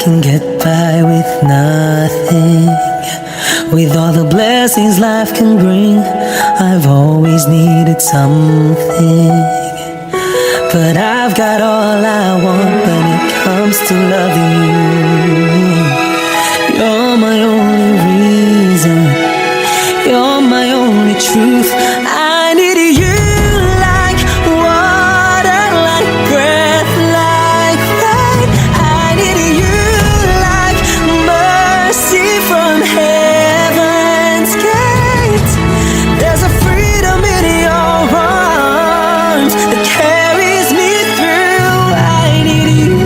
can get by with nothing. With all the blessings life can bring, I've always needed something. But I've got all I want when it comes to loving you. You're my only reason, you're my only truth. I need you like water, like breath, like rain. I need you like mercy from heaven's gate. There's a freedom in your arms that carries me through. I need you.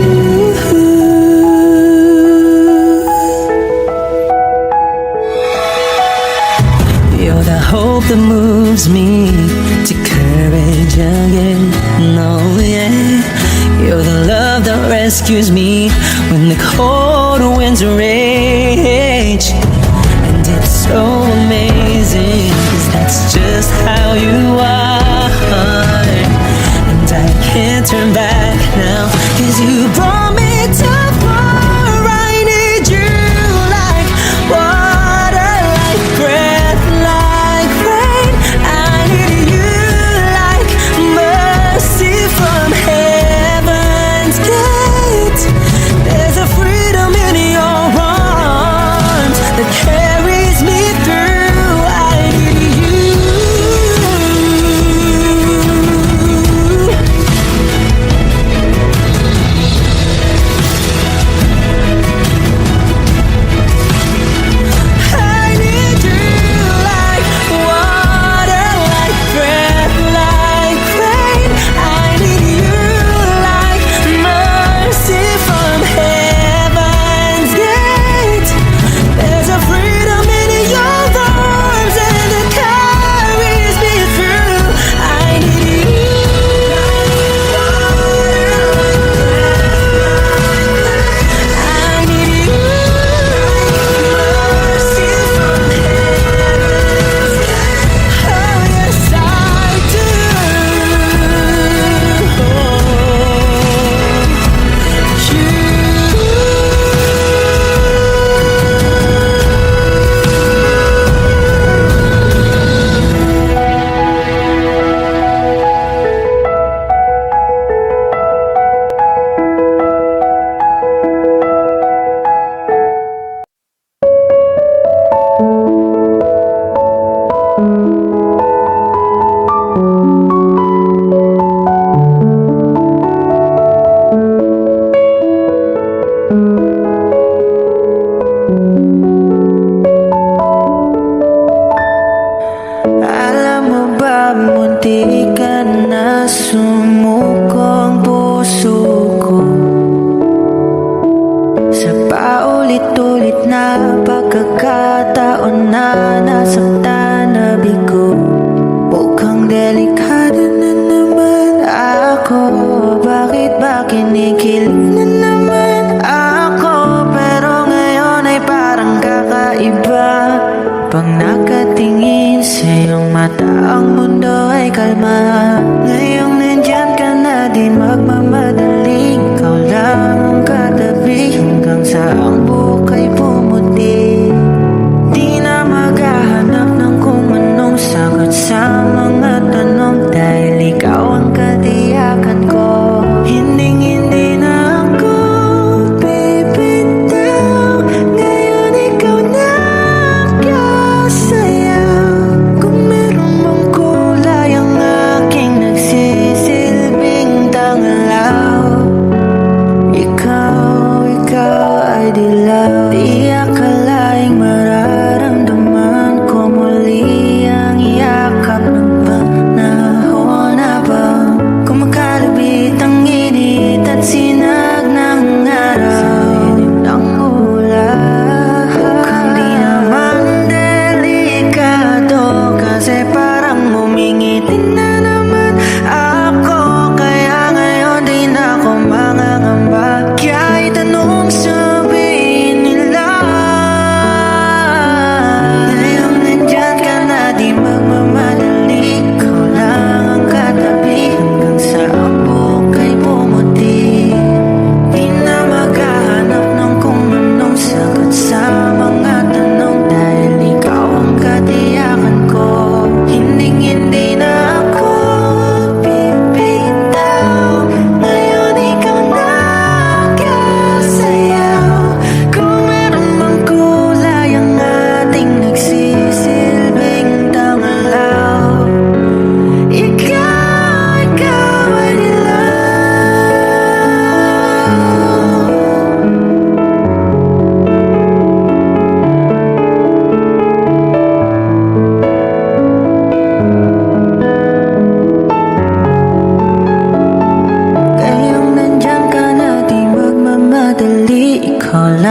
You're the hope that moves me to courage again. No, yeah. You're the love that rescues me when the cold winds rage. And it's so amazing, 'cause that's just how you are. And I can't turn back now, 'cause you brought me too far. I need you like water, like breath, like rain. I need you like mercy from heaven's gate. There's a freedom in your arms that carries me through. I need you. I need you like water, like breath, like rain. I need you like mercy from heaven's gate. There's a freedom in your arms and it carries me through. I need you. I need you. Mercy from heaven's gate. Oh yes, I do. Alam mo ba, munti ka na sumuko ang puso ko sa paulit-ulit na pagkakataon na nasaktan na bigo. Mukhang delikado na naman ako. Bakit ba kinikilig na naman ako? Pero ngayon ay parang kakaiba. Pag nakatingin sa iyong mata, ang mundo ay kalma. Ngayong nandyan ka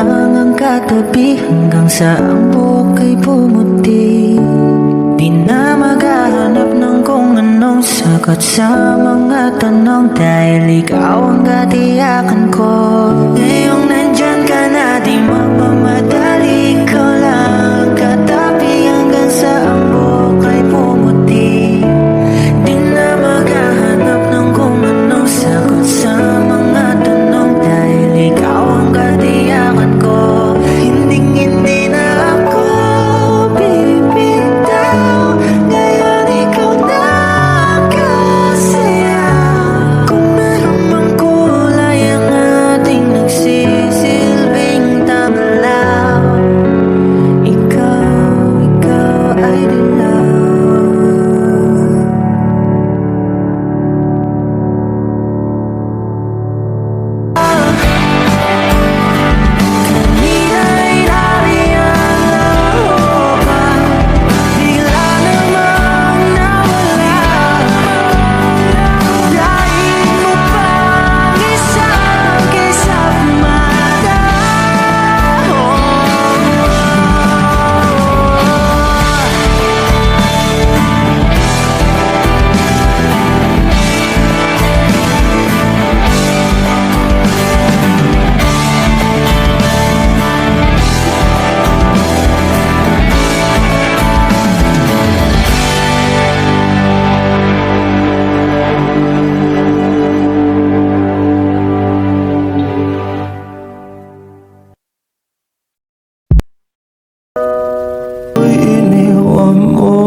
lang ang katabi hanggang sa ang buhok ay pumuti. Di na maghahanap ng kung anong sagot sa mga tanong, dahil ikaw ang katiyakan ko. Ngayong nandyan ka na, di magmamadali, ikaw lang ang katabi hanggang sa ang buhok ay pumuti. Di na maghahanap ng kung anong sagot sa mga tanong, dahil ikaw ang katiyakan ko. Hindi na ako bibitaw, ngayon ikaw na ang kasaya. Kung meron mang kulay ang ating nagsisilbing tamalaw, ikaw ay dilaw. Kanina'y nariyan ako pa, bigla namang nawala. Dahil mo pang isang kaysa pumata. Iniwan mo.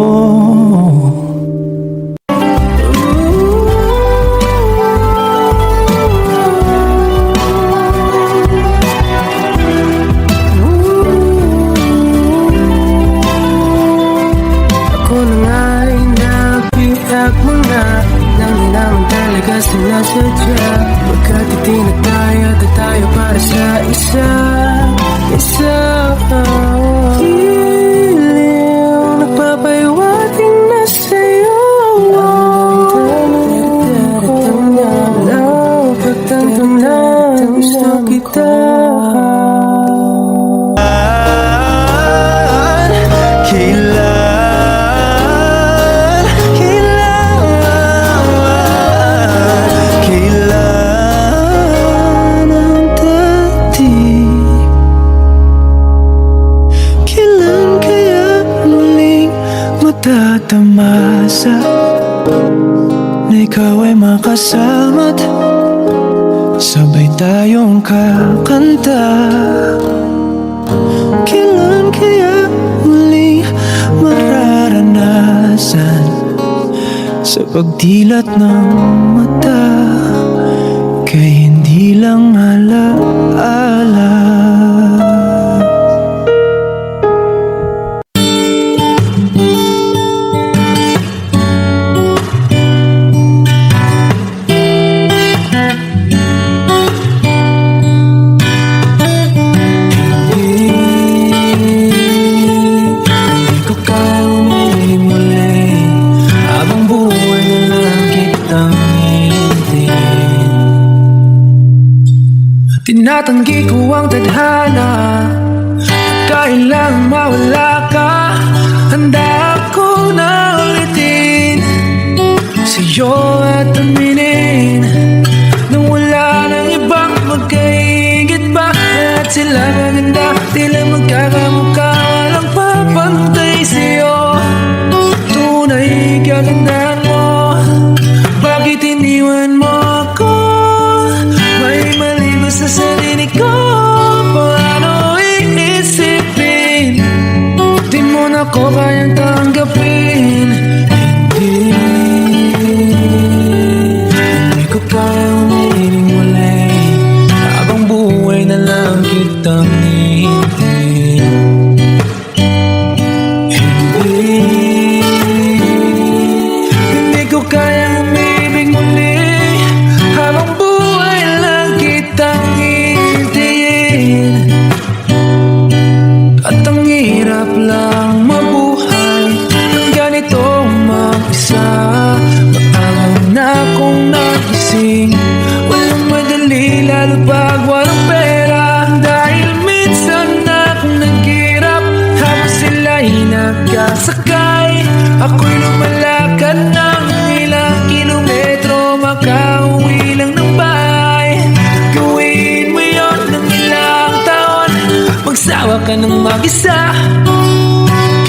Ako na nga'y napihag mo na, nang di naman talaga sinasadya. Pagkat itinataya at tayo para sa isa. Giliw, nagpapahiwating na sa'yo. Pagtanto na gusto kita. Kailan ang dating? Kailan kaya muling matatamasa na ikaw ay makasama't sabay tayong kakanta? Kailan kaya muling mararanasan sa pagdilat ng mata kay hindi lang alaala? Hindi ko kaya umiling muli, habang buhay na lang kitang hihintayin. Tinatanggi ko ang tadhana, kailangang mawala ka. Handa ako na ulitin sa'yo at aminin nang wala nang ibang magkaigit pa. At sila maganda, tila magkakamukha, walang papantay sa'yo. Tunay kagandahan mo, bakit iniwan mo ako? May mali ba sa sarili ko? Paano iisipin? Di mo na ko kayang tanggapin. Hindi ko kayang umiling muli, habang buhay na lang kitang hihintayin. Hindi ko kayang umibig muli, habang buhay lang kitang hihintayin. At ang hirap lang mabuhay ng ganitong mag-isa. Maalam na akong nagising, walang madali lalo pag walang pera. Dahil minsan Ako'y lumalakad ng ilang kilometro, makauwi lang ng bahay. Gawin mo yun ng ilang taon, magsawa ka ng mag-isa.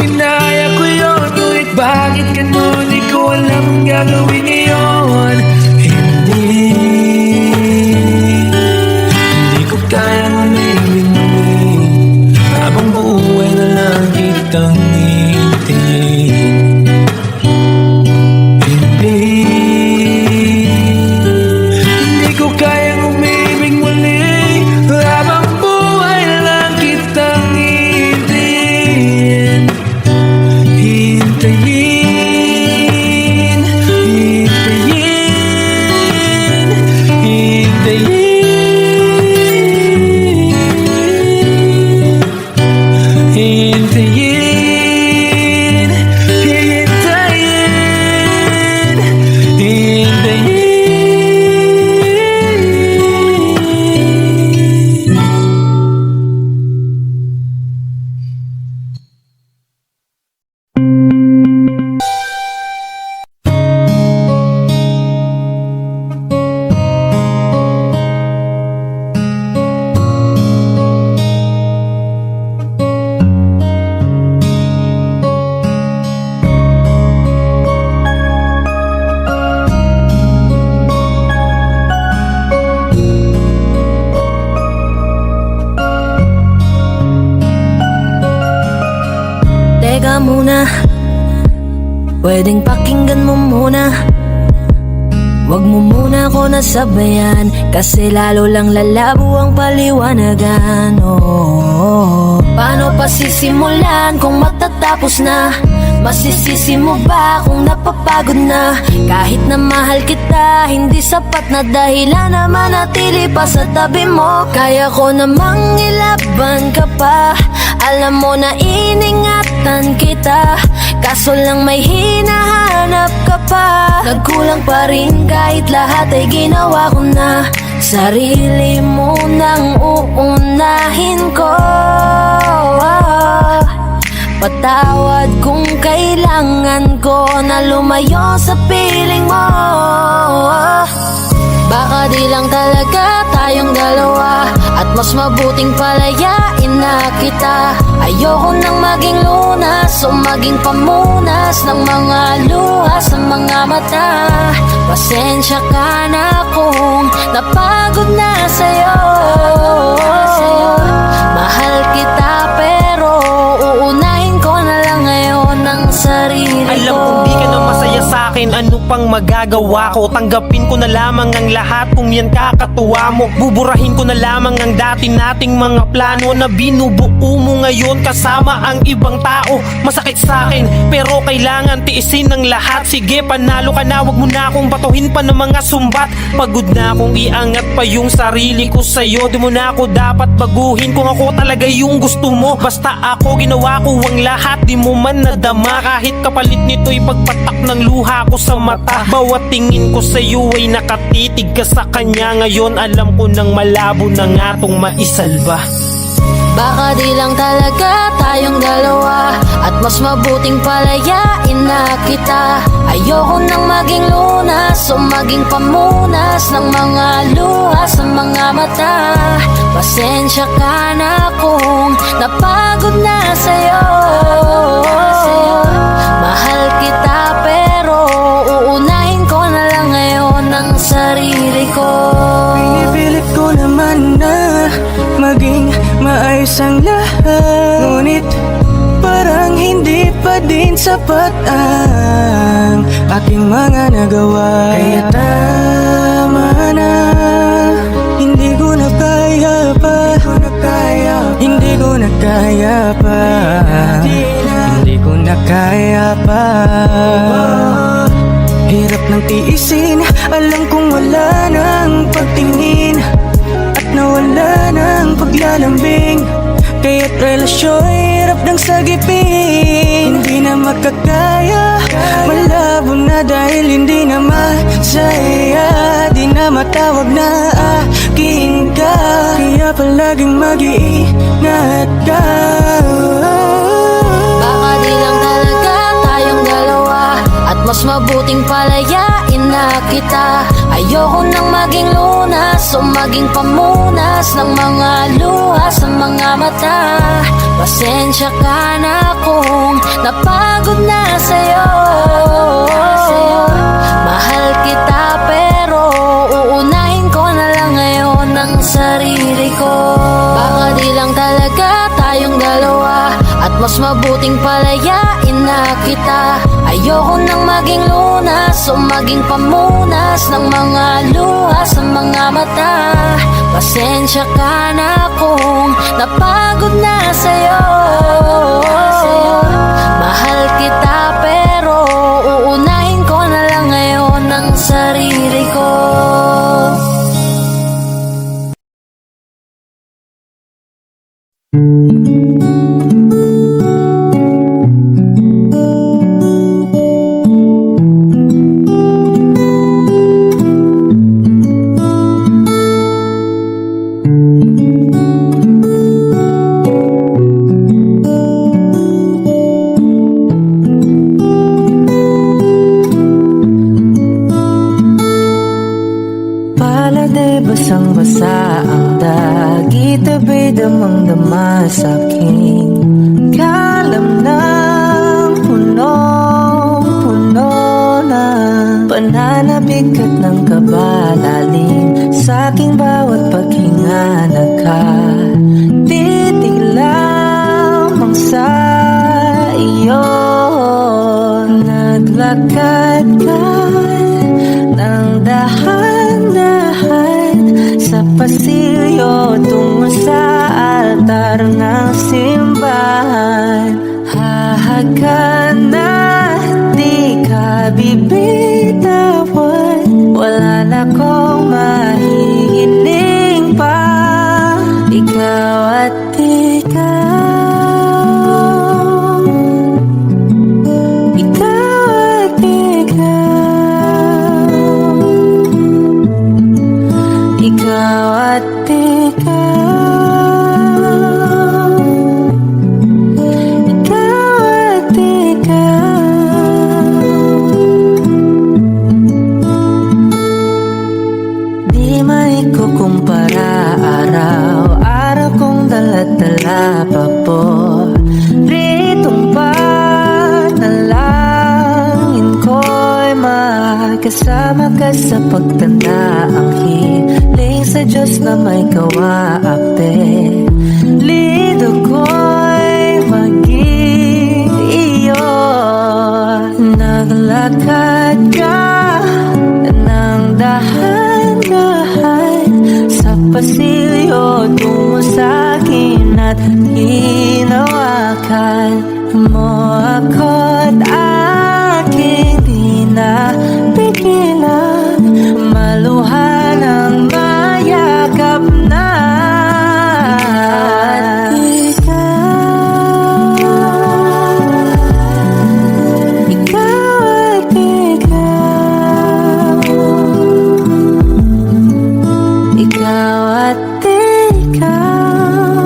Kinaya ko yun, ngunit bakit ganun? Di ko alam ang gagawin ngayon. Hindi ko kayang umibig muli, habang buhay na lang kitang ngitihin. Hindi ko kayang umibig muli, habang buhay na lang kitang ngitihin. Hintayin, hintayin, Teka muna, pwedeng pakinggan mo muna. Wag mo muna ako nasabayan, kasi lalo lang lalabo ang paliwanagan. Paano pa sisimulan kung matatapos na? Masisisi mo ba kung napapagod na? Kahit na mahal kita, hindi sapat na dahilan na manatili pa sa tabi mo. Kaya ko namang ilaban ka pa, alam mo na iningatan kita, kaso lang may hinahanap ka pa. Nagkulang pa rin kahit lahat ay ginawa ko na. Sarili mo nang uunahin ko. Patawad kung kailangan ko na lumayo sa piling mo. Baka di lang talaga tayong dalawa, at mas mabuting palayain na kita. Ayoko nang maging lunas o maging pamunas ng mga luha sa mga mata. Pasensya ka na kung napagod na sa'yo. Mahal kita pero uunahin ko na lang ngayon ang sarili ko. Alam kong di ka na masaya sa'kin, ano pang magagawa ko? Tanggapin ko na lamang ang lahat kung yan kakatuwa mo. Buburahin ko na lamang ang dati nating mga plano na binubuo mo ngayon kasama ang ibang tao. Masakit sa'kin pero kailangan tiisin ng lahat. Sige, panalo ka na, wag mo na akong batuhin pa ng mga sumbat. Pagod na akong iangat pa yung sarili ko sa'yo. Di mo na ako dapat baguhin kung ako talaga yung gusto mo. Basta ako ginawa ko ang lahat, di mo man nadama. Kahit kapalit nito'y pagpatak ng luha ko sa mata. Bawat tingin ko sa'yo ay nakatitig ka sa kanya. Ngayon alam ko nang malabo na nga tong maisalba. Baka di lang talaga tayong dalawa, at mas mabuting palayain na kita. Ayoko nang maging lunas o maging pamunas ng mga luha sa mga mata. Pasensya ka na kung napagod na sa'yo. Mahal kita pero uunahin ko na lang ngayon ang sarili ko. Pinipilit ko naman na maging maayos ang lahat, ngunit parang hindi pa din sapat ang aking mga nagawa. Kaya tama na, hindi ko na kaya pa, hindi ko na kaya pa, hindi ko na kaya pa. Hirap ng tiisin, alam kong wala nang pagtingin, at nawala ng paglalambing. Kaya't relasyon hirap ng sagipin. Hindi na makakaya, malabo na dahil hindi na masaya. Di na matawag na akin ka, kaya palaging mag-iingat ka. Baka di lang talaga tayong dalawa, mas mabuting palayain na kita. Ayoko nang maging lunas o maging pamunas ng mga luha sa mga mata. Pasensya ka na kung napagod na sa'yo. Mahal kita pero uunahin ko na lang ngayon ang sarili ko. Baka di lang talaga tayong dalawa at mas mabuting palayain na kita. Ayoko nang maging lunas o maging pamunas ng mga luha sa mga mata. Pasensya ka na kung napagod na sa'yo. Mahal kita pero uunahin ko na lang ngayon ang sarili ko. Pala'y basang-basa ang dagit, abay damang-dama sa'king kalam ng punong-puno na pananabik at ng kabalalim sa'king bawat paghinga. Nakatitig lamang sa iyo, naglakad ka ng dahan-dahan sa pasilyo tungo sa altar ng simbahan. Hahagan na di ka bibitawan, wala na kong mahihiling pa. Ikaw at ikaw, ikaw at ikaw, ikaw at ikaw, ikaw at ikaw. Di maikukumpara, araw-araw kong dala-dala pa po ritong panalangin ko'y makasama ka sa pagtanda. Ang hiling sa Diyos na may kawaape, lido ko'y maging iyo. Naglakad ka ng dahan-dahan sa pasilyo tungo sa'kin at hinawakan mo ako't aking di na pigilan. Maluha ng mayakap na at ikaw, ikaw at ikaw, ikaw at ikaw,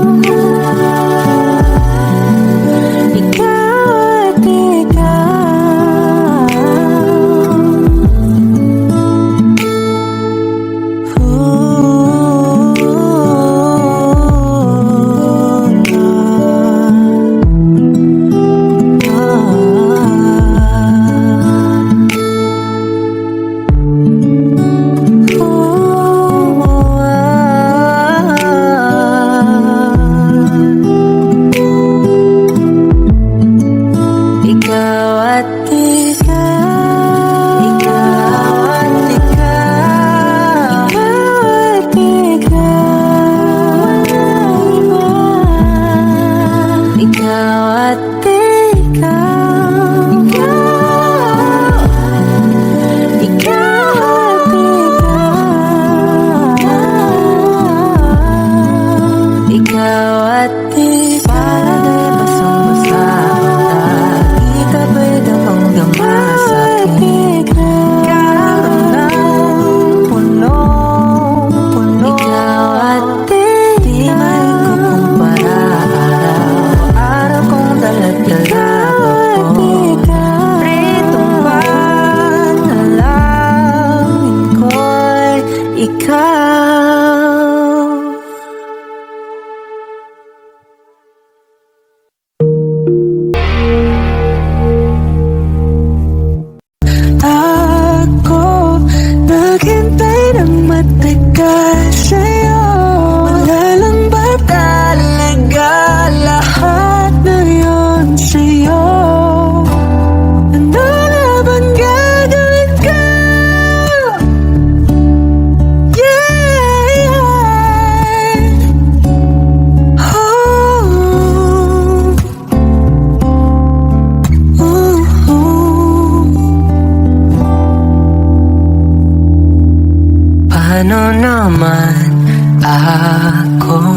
Paano naman ako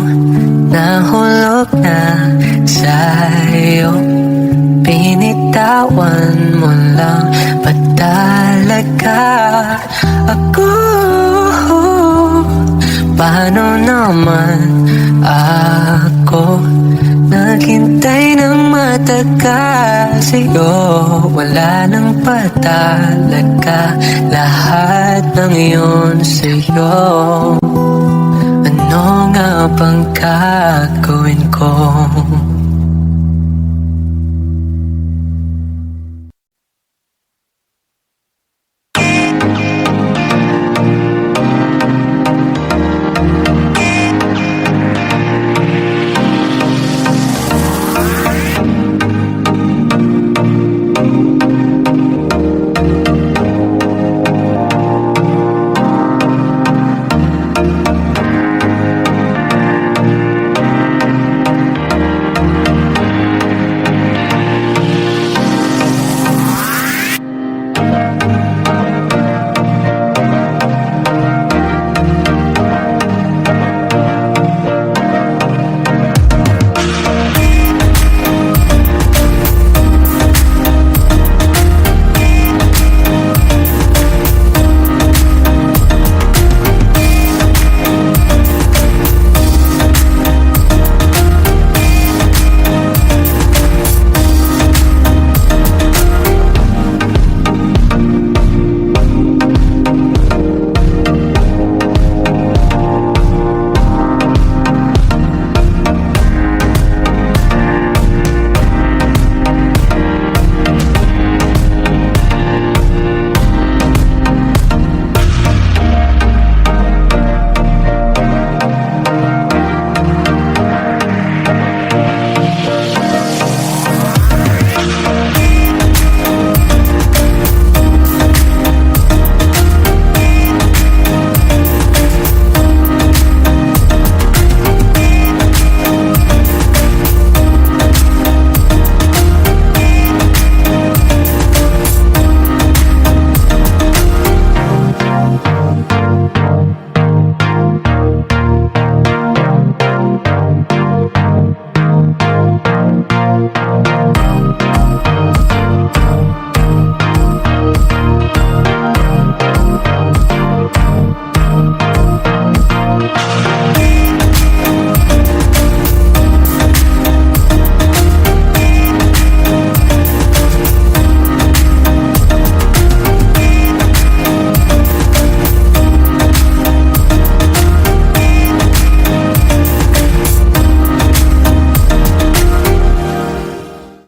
nahulog na sa'yo? Pinitawan mo lang ba talaga ako? Paano naman ako naghintay ng matagal sa'yo? Wala nang patalaga, lahat ng iyon sa'yo. Ano nga bang gagawin ko?